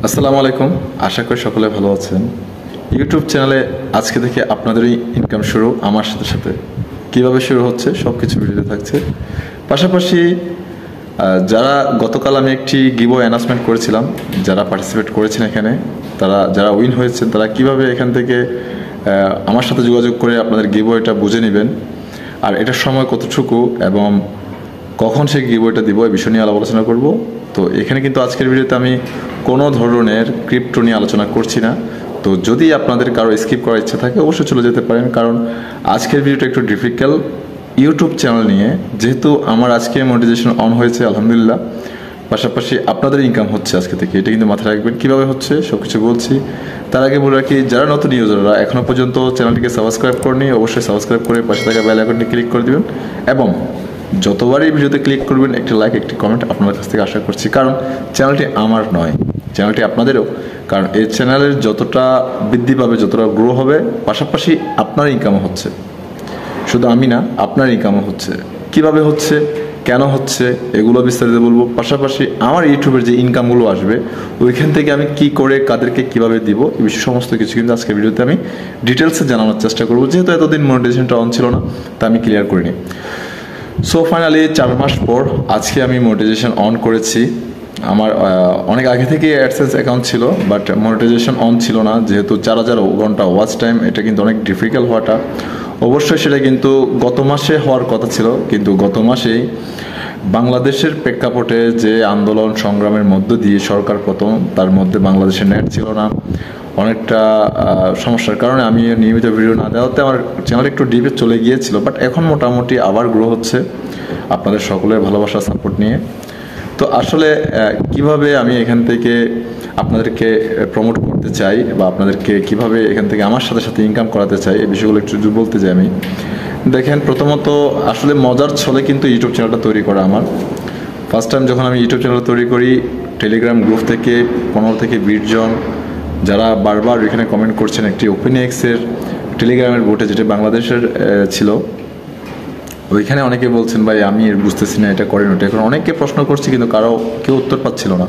আসসালামু আলাইকুম। আশা করি সকলে ভালো আছেন। ইউটিউব চ্যানেলে আজকে থেকে আপনাদেরই ইনকাম শুরু আমার সাথে সাথে। কিভাবে শুরু হচ্ছে সব কিছু ভিডিওতে থাকছে। পাশাপাশি যারা গতকাল আমি একটি গিভও অ্যানাউন্সমেন্ট করেছিলাম, যারা পার্টিসিপেট করেছেন এখানে, যারা উইন হয়েছেন তারা কিভাবে এখান থেকে আমার সাথে যোগাযোগ করে আপনাদের গিভওটা বুঝে নেবেন, আর এটার সময় কতটুকু এবং কখন সেই গিভওয়েটা দিব এই বিষয় নিয়ে আলোচনা করব। তো এখানে কিন্তু আজকের ভিডিওতে আমি কোনো ধরনের ক্রিপ্টো নিয়ে আলোচনা করছি না। তো যদি আপনাদের কারো স্কিপ করার ইচ্ছা থাকে অবশ্যই চলে যেতে পারেন, কারণ আজকের ভিডিওটা একটু ডিফিকাল্ট ইউটিউব চ্যানেল নিয়ে। যেহেতু আমার আজকে মনিটাইজেশন অন হয়েছে আলহামদুলিল্লাহ, পাশাপাশি আপনাদের ইনকাম হচ্ছে আজকে থেকে, এটা কিন্তু মাথায় রাখবেন। কীভাবে হচ্ছে সব কিছু বলছি। তার আগে বলে রাখি, যারা নতুন ইউজাররা এখনও পর্যন্ত চ্যানেলটিকে সাবস্ক্রাইব করেনি অবশ্যই সাবস্ক্রাইব করে পাশে থাকা বেল আইকনটি ক্লিক করে দেবেন, এবং যতবারই ভিডিওতে ক্লিক করবেন একটি লাইক একটি কমেন্ট আপনাদের কাছ থেকে আশা করছি, কারণ চ্যানেলটি আমার নয়, চ্যানেলটি আপনাদেরও। কারণ এই চ্যানেলের যতটা বৃদ্ধি পাবে, যতটা গ্রো হবে, পাশাপাশি আপনার ইনকামও হচ্ছে, শুধু আমি না আপনার ইনকামও হচ্ছে। কিভাবে হচ্ছে, কেন হচ্ছে, এগুলো বিস্তারিত বলবো। পাশাপাশি আমার ইউটিউবের যে ইনকামগুলো আসবে ওইখান থেকে আমি কি করে কাদেরকে কিভাবে দিব এই বিষয়ে সমস্ত কিছু কিন্তু আজকের ভিডিওতে আমি ডিটেলসে জানানোর চেষ্টা করবো। যেহেতু এতদিন মনিটাইজেশনটা অন ছিল না, তা আমি ক্লিয়ার করিনি। সো ফাইনালি 4 মাস পর আজকে আমি মনিটাইজেশন অন করেছি। আমার অনেক আগে থেকে অ্যাডসেন্স অ্যাকাউন্ট ছিল, বাট মনিটাইজেশন অন ছিল না। যেহেতু 4000 ঘন্টা ওয়াচ টাইম, এটা কিন্তু অনেক ডিফিকাল্ট হওয়াটা। অবশ্যই সেটা কিন্তু গত মাসে হওয়ার কথা ছিল, কিন্তু গত মাসেই বাংলাদেশের প্রেক্ষাপটে যে আন্দোলন সংগ্রামের মধ্য দিয়ে সরকার পতন, তার মধ্যে বাংলাদেশের নেট ছিল না, অনেকটা সমস্যার কারণে আমি নিয়মিত ভিডিও না দেওয়াতে আমার চ্যানেল একটু ডিপে চলে গিয়েছিল। বাট এখন মোটামুটি আবার গ্রো হচ্ছে আপনাদের সকলের ভালোবাসা সাপোর্ট নিয়ে। তো আসলে কিভাবে আমি এখান থেকে আপনাদেরকে প্রমোট করতে চাই বা আপনাদেরকে কিভাবে এখান থেকে আমার সাথে সাথে ইনকাম করাতে চাই এই বিষয়গুলো একটু বলতে চাই আমি। দেখেন, প্রথমত আসলে মজার ছলে কিন্তু ইউটিউব চ্যানেলটা তৈরি করা আমার। ফার্স্ট টাইম যখন আমি ইউটিউব চ্যানেল তৈরি করি, টেলিগ্রাম গ্রুপ থেকে 15 থেকে 20 জন যারা বারবার এখানে কমেন্ট করছেন, একটি ওপেনএক্সের টেলিগ্রামের বোটে যেটা বাংলাদেশের ছিল, ওইখানে অনেকে বলছেন ভাই আমি বুঝতেছি না এটা করেন ওটা। এখন অনেকে প্রশ্ন করছে কিন্তু কেউ উত্তর পাচ্ছিল না।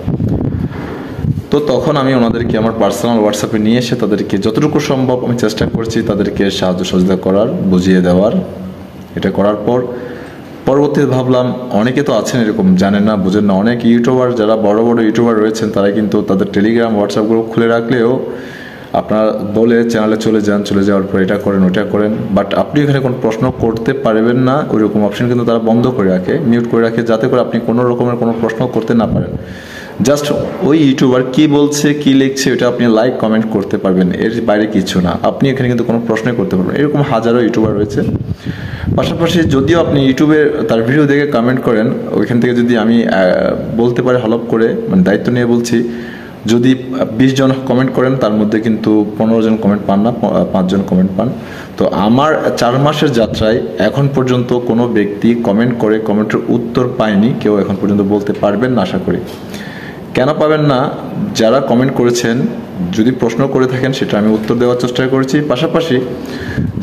তো তখন আমি ওনাদেরকে আমার পার্সোনাল হোয়াটসঅ্যাপে নিয়ে এসে তাদেরকে যতটুকু সম্ভব আমি চেষ্টা করছি তাদেরকে সাহায্য সহযোগিতা করার, বুঝিয়ে দেওয়ার। এটা করার পর পরবর্তীতে ভাবলাম অনেকে তো আছেন এরকম জানেন না, বুঝেন না। অনেক ইউটিউবার যারা বড় বড় ইউটিউবার রয়েছেন তারা কিন্তু তাদের টেলিগ্রাম হোয়াটসঅ্যাপ গ্রুপ খুলে রাখলেও আপনার বলে চ্যানেলে চলে যাওয়ার পর এটা করেন ওটা করেন, বাট আপনি এখানে কোনো প্রশ্ন করতে পারবেন না ওইরকম অপশন কিন্তু তারা বন্ধ করে রাখে, মিউট করে রাখে, যাতে করে আপনি কোনো রকমের কোনো প্রশ্ন করতে না পারেন। জাস্ট ওই ইউটিউবার কি বলছে কি লিখছে ওটা আপনি লাইক কমেন্ট করতে পারবেন, এর বাইরে কিছু না। আপনি এখানে কিন্তু কোনো প্রশ্নই করতে পারবেন। এরকম হাজারো ইউটিউবার রয়েছে। পাশাপাশি যদিও আপনি ইউটিউবে তার ভিডিও দেখে কমেন্ট করেন, ওইখান থেকে যদি আমি বলতে পারি হলপ করে, মানে দায়িত্ব নিয়ে বলছি, যদি 20 জন কমেন্ট করেন তার মধ্যে কিন্তু 15 জন কমেন্ট পান না, 5 জন কমেন্ট পান। তো আমার 4 মাসের যাত্রায় এখন পর্যন্ত কোনো ব্যক্তি কমেন্ট করে কমেন্টের উত্তর পায়নি, কেউ এখন পর্যন্ত বলতে পারবেন না আশা করি। কেন পাবেন না? যারা কমেন্ট করেছেন যদি প্রশ্ন করে থাকেন সেটা আমি উত্তর দেওয়ার চেষ্টা করেছি। পাশাপাশি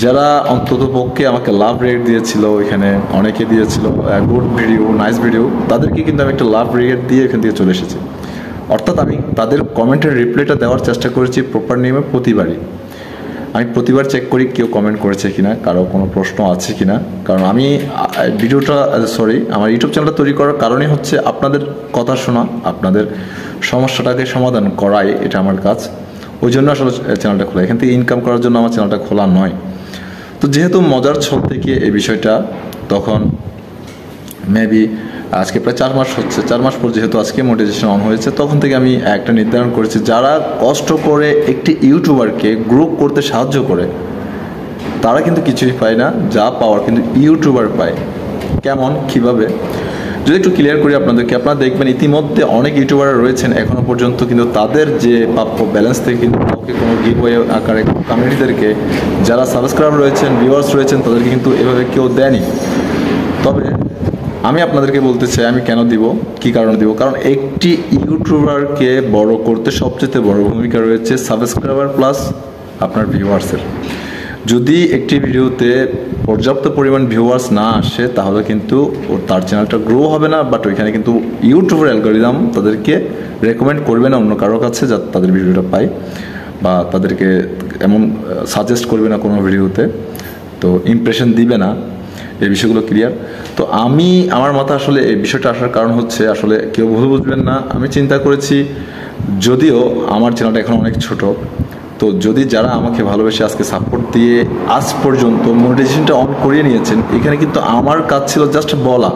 যারা অন্তত পক্ষে আমাকে লাভ রেট দিয়েছিল, এখানে অনেকে দিয়েছিল গুড ভিডিও, নাইস ভিডিও, তাদেরকে কিন্তু আমি একটা লাভ রেট দিয়ে এখান থেকে চলে এসেছি। অর্থাৎ আমি তাদের কমেন্টের রিপ্লাইটা দেওয়ার চেষ্টা করেছি প্রপার নিয়মে। আমি প্রতিবার চেক করি কেউ কমেন্ট করেছে কিনা, কারো কোনো প্রশ্ন আছে কিনা। কারণ আমি আমার ইউটিউব চ্যানেলটা তৈরি করার কারণই হচ্ছে আপনাদের কথা শোনা, আপনাদের সমস্যাটাকে সমাধান করাই, এটা আমার কাজ। ওই জন্য আসলে চ্যানেলটা খোলা, এখান থেকে ইনকাম করার জন্য আমার চ্যানেলটা খোলা নয়। তো যেহেতু মজার ছল থেকে এই বিষয়টা, তখন মেবি আজকে প্রায় 4 মাস হচ্ছে। 4 মাস পর যেহেতু আজকে মনিটাইজেশন অন হয়েছে, তখন থেকে আমি একটা নির্ধারণ করেছি যারা কষ্ট করে একটি ইউটিউবারকে গ্রুপ করতে সাহায্য করে তারা কিন্তু কিছুই পায় না, যা পাওয়ার কিন্তু ইউটিউবার পায়। কেমন, কিভাবে যদি একটু ক্লিয়ার করি আপনাদেরকে, আপনারা দেখবেন ইতিমধ্যে অনেক ইউটিউবার রয়েছেন এখনো পর্যন্ত কিন্তু তাদের যে প্রাপ্য ব্যালেন্স থেকে কিন্তু কাউকে কোনো গিভওয়ে আকারে কমিউনিটিদেরকে, যারা সাবস্ক্রাইবার রয়েছেন, ভিউয়ার্স রয়েছেন, তাদেরকে কিন্তু এভাবে কেউ দেয়নি। তবে আমি আপনাদেরকে বলতে চাই আমি কেন দিব, কি কারণে দিব। কারণ একটি ইউটিউবারকে বড় করতে সবচেয়ে বড় ভূমিকা রয়েছে সাবস্ক্রাইবার প্লাস আপনার ভিউয়ার্সের। যদি একটি ভিডিওতে পর্যাপ্ত পরিমাণ ভিউয়ার্স না আসে তাহলে কিন্তু তার চ্যানেলটা গ্রো হবে না, বাট ওইখানে কিন্তু ইউটিউবের অ্যালগরিদম তাদেরকে রেকমেন্ড করবে না অন্য কারোর কাছে যাতে তাদের ভিডিওটা পায়, বা তাদেরকে এমন সাজেস্ট করবে না কোনো ভিডিওতে, তো ইমপ্রেশন দিবে না। এই বিষয়গুলো ক্লিয়ার। তো আমার মাথা আসলে এই বিষয়টা আসার কারণ হচ্ছে, আসলে কেউ ভুল বুঝবেন না, আমি চিন্তা করেছি যদিও আমার চ্যানেলটা এখন অনেক ছোট, তো যদি যারা আমাকে ভালোবেসে আজকে সাপোর্ট দিয়ে আজ পর্যন্ত মনিটাইজেশনটা অন করিয়ে নিয়েছেন, এখানে কিন্তু আমার কাজ ছিল জাস্ট বলা।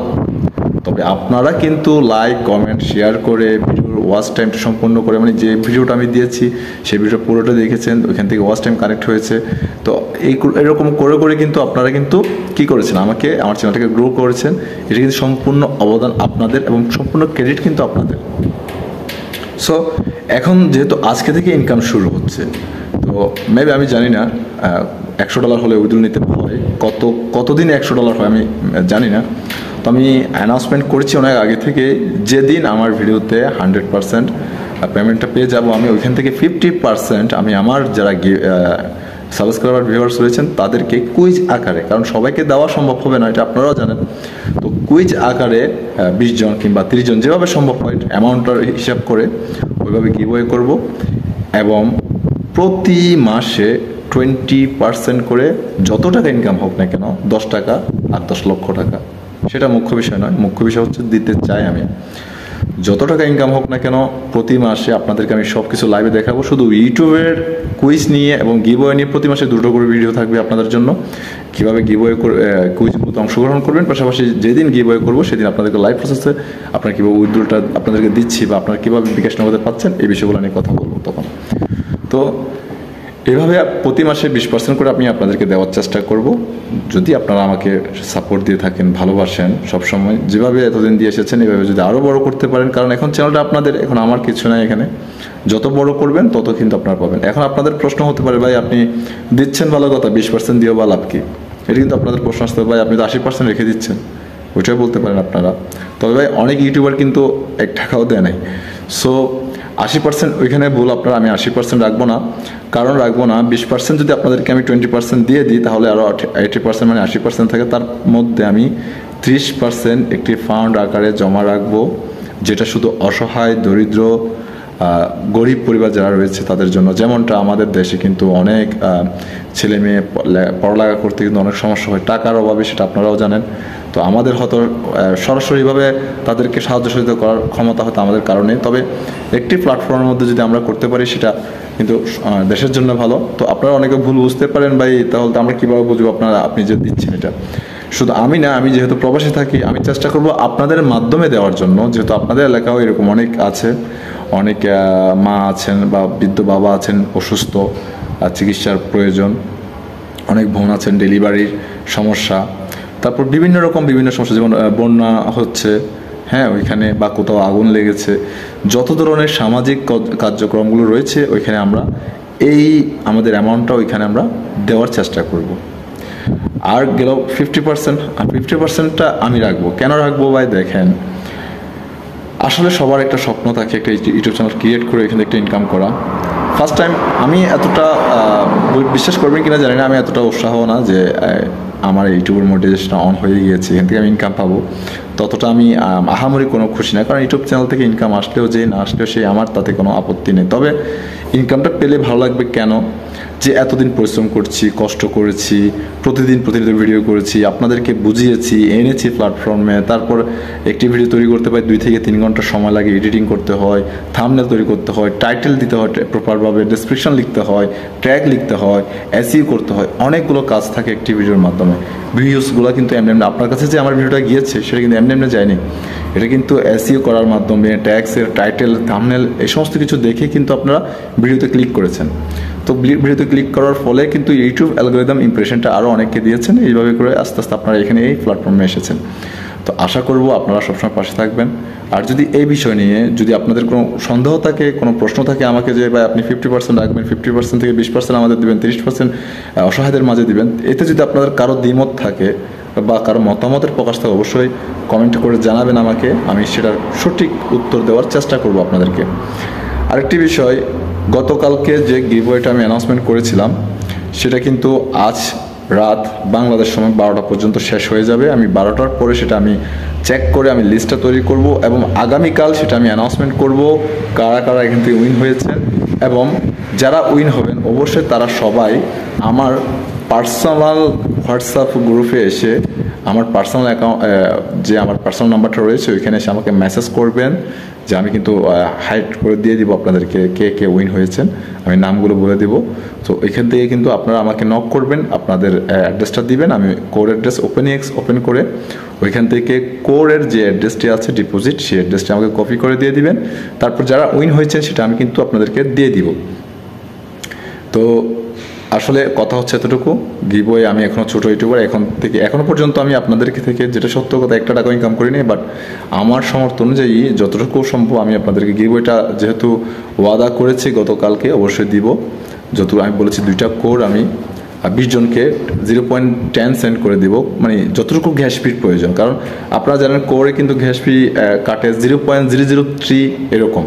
তবে আপনারা কিন্তু লাইক কমেন্ট শেয়ার করে ভিডিওর ওয়াচ টাইমটা সম্পূর্ণ করে, মানে যে ভিডিওটা আমি দিয়েছি সেই ভিডিও পুরোটা দেখেছেন, ওইখান থেকে ওয়াচ টাইম কানেক্ট হয়েছে। তো এরকম করে করে কিন্তু আপনারা কিন্তু কী করেছেন, আমার চ্যানেলটাকে গ্রো করেছেন। এটা কিন্তু সম্পূর্ণ অবদান আপনাদের এবং সম্পূর্ণ ক্রেডিট কিন্তু আপনাদের। সো এখন যেহেতু আজকে থেকে ইনকাম শুরু হচ্ছে, তো মেবি আমি জানি না $100 হলে উইথড্র নিতে হয়, কতদিন $100 হয় আমি জানি না। তো আমি অ্যানাউন্সমেন্ট করছি অনেক আগে থেকে, যেদিন আমার ভিডিওতে 100% পেমেন্টটা পেয়ে যাব, আমি ওইখান থেকে 50% আমি আমার যারা সাবস্ক্রাইবার ভিউয়ার্স রয়েছেন তাদেরকে কুইজ আকারে, কারণ সবাইকে দেওয়া সম্ভব হবে না, এটা আপনারাও জানেন, তো কুইজ আকারে 20 জন কিংবা 30 জন যেভাবে সম্ভব হয় অ্যামাউন্টটার হিসাব করে ওইভাবে গিভওয়ে করব। এবং প্রতি মাসে 20% করে যত টাকা ইনকাম হোক না কেন, 10 টাকা আর 10 লক্ষ টাকা, সেটা মুখ্য বিষয় নয়। মুখ্য বিষয় হচ্ছে দিতে চাই আমি, যত টাকা ইনকাম হোক না কেন প্রতি মাসে আপনাদেরকে আমি সব কিছু লাইভে দেখাবো। শুধু ইউটিউবের কুইজ নিয়ে এবং গিভওয়ে নিয়ে প্রতি মাসে 2টো করে ভিডিও থাকবে আপনাদের জন্য, কীভাবে গিভওয়ে কুইজগুলোতে অংশগ্রহণ করবেন, পাশাপাশি যেদিন গিভওয়ে করবো সেদিন আপনাদেরকে লাইভ প্রসেসে আপনার কীভাবে উইথড্রটা আপনাদেরকে দিচ্ছি বা আপনারা কীভাবে বিকাশ নগদে পাচ্ছেন এই বিষয়গুলো নিয়ে কথা বলবো তখন। তো এভাবে প্রতি মাসে 20% করে আমি আপনাদেরকে দেওয়ার চেষ্টা করব, যদি আপনারা আমাকে সাপোর্ট দিয়ে থাকেন, ভালোবাসেন সবসময়, যেভাবে এতদিন দিয়ে এসেছেন এভাবে যদি আরও বড় করতে পারেন, কারণ এখন চ্যানেলটা আপনাদের, এখন আমার কিছু নাই এখানে, যত বড় করবেন তত কিন্তু আপনারা পাবেন। এখন আপনাদের প্রশ্ন হতে পারে, ভাই আপনি দিচ্ছেন ভালো কথা, 20% দিয়েও বা লাভ কি? এটা কিন্তু আপনাদের প্রশ্ন আসতে পারে, ভাই আপনি তো 80% রেখে দিচ্ছেন, ওইটাই বলতে পারেন আপনারা। তবে ভাই অনেক ইউটিউবার কিন্তু 1 টাকাও দেয় নাই। সো 80% ওইখানে ভুল আপনারা, আমি 80% রাখবো না। কারণ রাখবো না, 20% যদি আপনাদেরকে আমি 20% দিয়ে দিই তাহলে আরও 80% মানে 80% থাকে, তার মধ্যে আমি 30% একটি ফান্ড আকারে জমা রাখবো, যেটা শুধু অসহায় দরিদ্র গরিব পরিবার যারা রয়েছে তাদের জন্য। যেমনটা আমাদের দেশে কিন্তু অনেক ছেলে মেয়ে পড়ালেখা করতে কিন্তু অনেক সমস্যা হয় টাকার অভাবে, সেটা আপনারাও জানেন। তো আমাদের হয়তো সরাসরিভাবে তাদেরকে সাহায্য সহযোগিতা করার ক্ষমতা হয়তো আমাদের কারণে, তবে একটি প্ল্যাটফর্মের মধ্যে যদি আমরা করতে পারি সেটা কিন্তু দেশের জন্য ভালো। তো আপনারা অনেকে ভুল বুঝতে পারেন, ভাই তাহলে তো আমরা কীভাবে বুঝবো আপনি যে দিচ্ছেন এটা। শুধু আমি না, আমি যেহেতু প্রবাসী থাকি, আমি চেষ্টা করব আপনাদের মাধ্যমে দেওয়ার জন্য, যেহেতু আপনাদের এলাকাও এরকম অনেক আছে, অনেক মা আছেন বা বৃদ্ধ বাবা আছেন অসুস্থ, চিকিৎসার প্রয়োজন, অনেক বোন আছেন ডেলিভারির সমস্যা, তারপর বিভিন্ন সমস্যা, যেমন বন্যা হচ্ছে, হ্যাঁ ওইখানে, বা কোথাও আগুন লেগেছে, যত ধরনের সামাজিক কার্যক্রমগুলো রয়েছে ওইখানে আমরা আমাদের অ্যামাউন্টটা ওইখানে আমরা দেওয়ার চেষ্টা করব। আর গেল 50%, আর 50%টা আমি রাখবো। কেন রাখবো ভাই? দেখেন, আসলে সবার একটা স্বপ্ন থাকে একটা ইউটিউব চ্যানেল ক্রিয়েট করে এখানে একটা ইনকাম করা। ফার্স্ট টাইম আমি এতটা বিশ্বাস করবেন কিনা জানি না, আমি এতটা উৎসাহ না যে আমার ইউটিউবের মনিটাইজেশন অন হয়ে গিয়েছে, এখান থেকে আমি ইনকাম পাবো, ততটা আমি আহামরি কোনো খুশি না। কারণ ইউটিউব চ্যানেল থেকে ইনকাম আসলেও যে না আসলেও সেই আমার তাতে কোনো আপত্তি নেই। তবে ইনকামটা পেলে ভালো লাগবে কেন, যে এতদিন পরিশ্রম করছি, কষ্ট করেছি, প্রতিদিন ভিডিও করেছি, আপনাদেরকে বুঝিয়েছি, এনেছি প্ল্যাটফর্মে, তারপর একটি ভিডিও তৈরি করতে পারি 2 থেকে 3 ঘন্টা সময় লাগে, এডিটিং করতে হয়, থাম্বনেল তৈরি করতে হয়, টাইটেল দিতে হয় প্রপারভাবে, ডেসক্রিপশন লিখতে হয়, ট্যাগ লিখতে হয়, এসইও করতে হয়, অনেকগুলো কাজ থাকে একটি ভিডিওর মাধ্যমে। ভিউজগুলো কিন্তু এমনি আপনার কাছে যে আমার ভিডিওটা গিয়েছে সেটা কিন্তু এমনি যায়নি, এটা কিন্তু এসইও করার মাধ্যমে, ট্যাগসের টাইটেল, থাম্বনেল এই সমস্ত কিছু দেখে কিন্তু আপনারা ভিডিওতে ক্লিক করেছেন। তো ভিডিওতে ক্লিক করার ফলে কিন্তু ইউটিউব অ্যালগরিদম ইমপ্রেশনটা আরও অনেককে দিয়েছেন, এইভাবে করে আস্তে আস্তে আপনারা এখানে এই প্ল্যাটফর্মে এসেছেন। তো আশা করব আপনারা সবসময় পাশে থাকবেন। আর যদি এই বিষয় নিয়ে যদি আপনাদের কোনো সন্দেহ থাকে, কোনো প্রশ্ন থাকে আমাকে, যে ভাই আপনি 50% রাখবেন, 50% থেকে 20% আমাদের দেবেন, 30% অসহায়দের মাঝে দিবেন, এতে যদি আপনাদের কারো দ্বিমত থাকে বা কারো মতামতের প্রকাশ থাকে, অবশ্যই কমেন্ট করে জানাবেন আমাকে, আমি সেটার সঠিক উত্তর দেওয়ার চেষ্টা করব আপনাদেরকে। আরেকটি বিষয়, গতকালকে যে গিভওয়েটা আমি অ্যানাউন্সমেন্ট করেছিলাম সেটা কিন্তু আজ রাত বাংলাদেশ সময় 12টা পর্যন্ত শেষ হয়ে যাবে। আমি 12টার পরে সেটা আমি চেক করে আমি লিস্টটা তৈরি করব এবং আগামীকাল সেটা আমি অ্যানাউন্সমেন্ট করব কারা কারা এখান থেকে উইন হয়েছেন, এবং যারা উইন হবেন অবশ্যই তারা সবাই আমার পার্সোনাল হোয়াটসঅ্যাপ গ্রুপে এসে আমার পার্সোনাল অ্যাকাউন্ট, যে আমার পার্সোনাল নাম্বারটা রয়েছে ওইখানে এসে আমাকে মেসেজ করবেন, যে আমি কিন্তু হাইড করে দিয়ে দিব আপনাদেরকে কে কে উইন হয়েছেন, আমি নামগুলো বলে দিব। তো এখান থেকে কিন্তু আপনারা আমাকে নক করবেন, আপনাদের অ্যাড্রেসটা দিবেন, আমি কোর অ্যাড্রেস ওপেন করে ওইখান থেকে কোরের যে অ্যাড্রেসটি আছে ডিপোজিট, সেই অ্যাড্রেসটি আমাকে কপি করে দিয়ে দিবেন। তারপর যারা উইন হয়েছেন সেটা আমি কিন্তু আপনাদেরকে দিয়ে দিব। তো আসলে কথা হচ্ছে এতটুকু, গিভওয়ে আমি এখনও ছোটো ইউটিউবার, এখনো পর্যন্ত আমি আপনাদেরকে থেকে যেটা সত্য কথা 1 টাকা ইনকাম করিনি, বাট আমার সামর্থ্য অনুযায়ী যতটুকু সম্ভব আমি আপনাদেরকে গিভওয়েটা যেহেতু ওয়াদা করেছি গতকালকে অবশ্যই দিব। আমি বলেছি 2টা কোর আমি 20 জনকে 0.10 সেন্ট করে দিব, মানে যতটুকু গ্যাস ফির প্রয়োজন, কারণ আপনারা জানেন কোরে কিন্তু গ্যাস ফি কাটে 0.003 এরকম।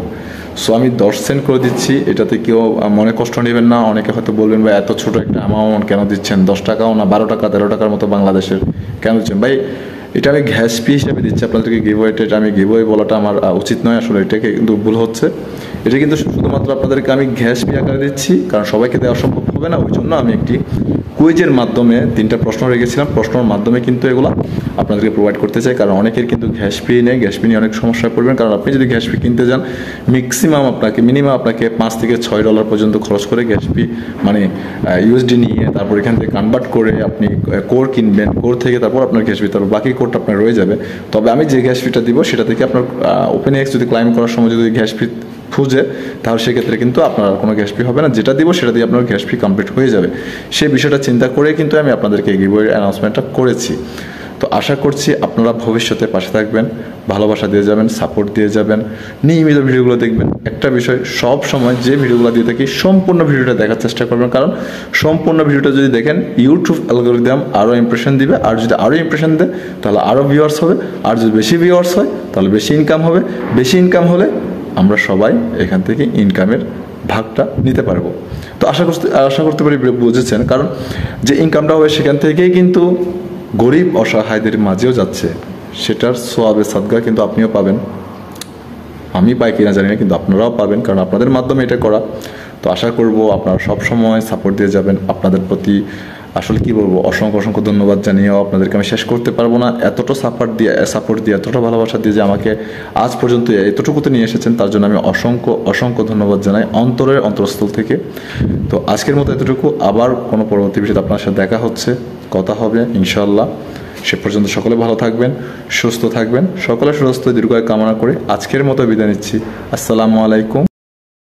সো আমি 10 সেন্ট করে দিচ্ছি, এটাতে কেউ মনে কষ্ট নেবেন না। অনেকে হয়তো বলবেন ভাই এত ছোট একটা অ্যামাউন্ট কেন দিচ্ছেন, 10 টাকাও না, 12 টাকা 13 টাকার মতো বাংলাদেশের কেন দিচ্ছেন ভাই? এটা আমি গ্যাস ফি হিসেবে দিচ্ছি আপনাদেরকে গিভওয়েটা, এটা আমি গিভওয়ে বলাটা আমার উচিত নয়, আসলে এটাকে কিন্তু ভুল হচ্ছে। এটা কিন্তু শুধুমাত্র আপনাদেরকে আমি গ্যাস ফি আকারে দিচ্ছি, কারণ সবাইকে দেওয়া সম্ভব হবে না, ওই জন্য আমি একটি কুইজের মাধ্যমে 3টা প্রশ্ন রেখেছিলাম, প্রশ্নের মাধ্যমে কিন্তু এগুলো আপনাদেরকে প্রোভাইড করতে চাই। কারণ অনেকের কিন্তু গ্যাস ফি নেই, গ্যাস ফি নিয়ে অনেক সমস্যায় পড়বেন, কারণ আপনি যদি গ্যাস ফি কিনতে যান মিনিমাম আপনাকে $5 থেকে $6 পর্যন্ত খরচ করে গ্যাস ফি, মানে ইউএসডি নিয়ে তারপর এখান থেকে কনভার্ট করে আপনি কোর কিনবেন, কোর থেকে তারপর আপনার গ্যাস ফি, তারপর বাকি কোরটা আপনার রয়ে যাবে। তবে আমি যে গ্যাস ফিটা দিব সেটা থেকে আপনার ওপেনএক্স যদি ক্লাইম করার সময় যদি গ্যাস ফি খুঁজে, তাহলে সেক্ষেত্রে কিন্তু আপনার কোনো গ্যাস ফি হবে না, যেটা দিব সেটা দিয়ে আপনার গ্যাস ফি কমপ্লিট হয়ে যাবে। সেই বিষয়টা চিন্তা করে কিন্তু আমি আপনাদেরকে গিভওয়ে অ্যানাউন্সমেন্টটা করেছি। তো আশা করছি আপনারা ভবিষ্যতে পাশে থাকবেন, ভালোবাসা দিয়ে যাবেন, সাপোর্ট দিয়ে যাবেন, নিয়মিত ভিডিওগুলো দেখবেন। একটা বিষয়, সব সময় যে ভিডিওগুলো দিয়ে থাকি সম্পূর্ণ ভিডিওটা দেখার চেষ্টা করবেন, কারণ সম্পূর্ণ ভিডিওটা যদি দেখেন ইউটিউব অ্যালগরিদম আরও ইমপ্রেশন দিবে, আর যদি আরও ইমপ্রেশন দেয় তাহলে আরও ভিউয়ার্স হবে, আর যদি বেশি ভিউয়ার্স হয় তাহলে বেশি ইনকাম হবে, বেশি ইনকাম হলে আমরা সবাই এখান থেকে ইনকামের ভাগটা নিতে পারবো। তো আশা করতে পারি বুঝেছেন, কারণ যে ইনকামটা হবে সেখান থেকেই কিন্তু গরিব অসহায়দের মাঝেও যাচ্ছে, সেটার সোয়াবে সাদগা কিন্তু আপনিও পাবেন, আমি পাই কিনা জানি না, কিন্তু আপনারাও পাবেন, কারণ আপনাদের মাধ্যমে এটা করা। তো আশা করব আপনারা সব সময় সাপোর্ট দিয়ে যাবেন। আপনাদের প্রতি আসলে কি বলবো, অসংখ্য ধন্যবাদ জানিয়েও আপনাদেরকে আমি শেষ করতে পারবো না। এতটা সাপোর্ট দিয়ে এতটা ভালোবাসা দিয়ে যে আমাকে আজ পর্যন্ত এতটুকুতে নিয়ে এসেছেন, তার জন্য আমি অসংখ্য ধন্যবাদ জানাই অন্তরস্থল থেকে। তো আজকের মতো এতটুকু, আবার কোনো পরবর্তী বিষয়ে আপনার সাথে দেখা হচ্ছে, কথা হবে ইনশাআল্লাহ। সে পর্যন্ত সকলে ভালো থাকবেন, সুস্থ থাকবেন, সকলে সুস্থ দীর্ঘায়ু কামনা করে আজকের মতো বিদায় নিচ্ছি। আসসালামু আলাইকুম।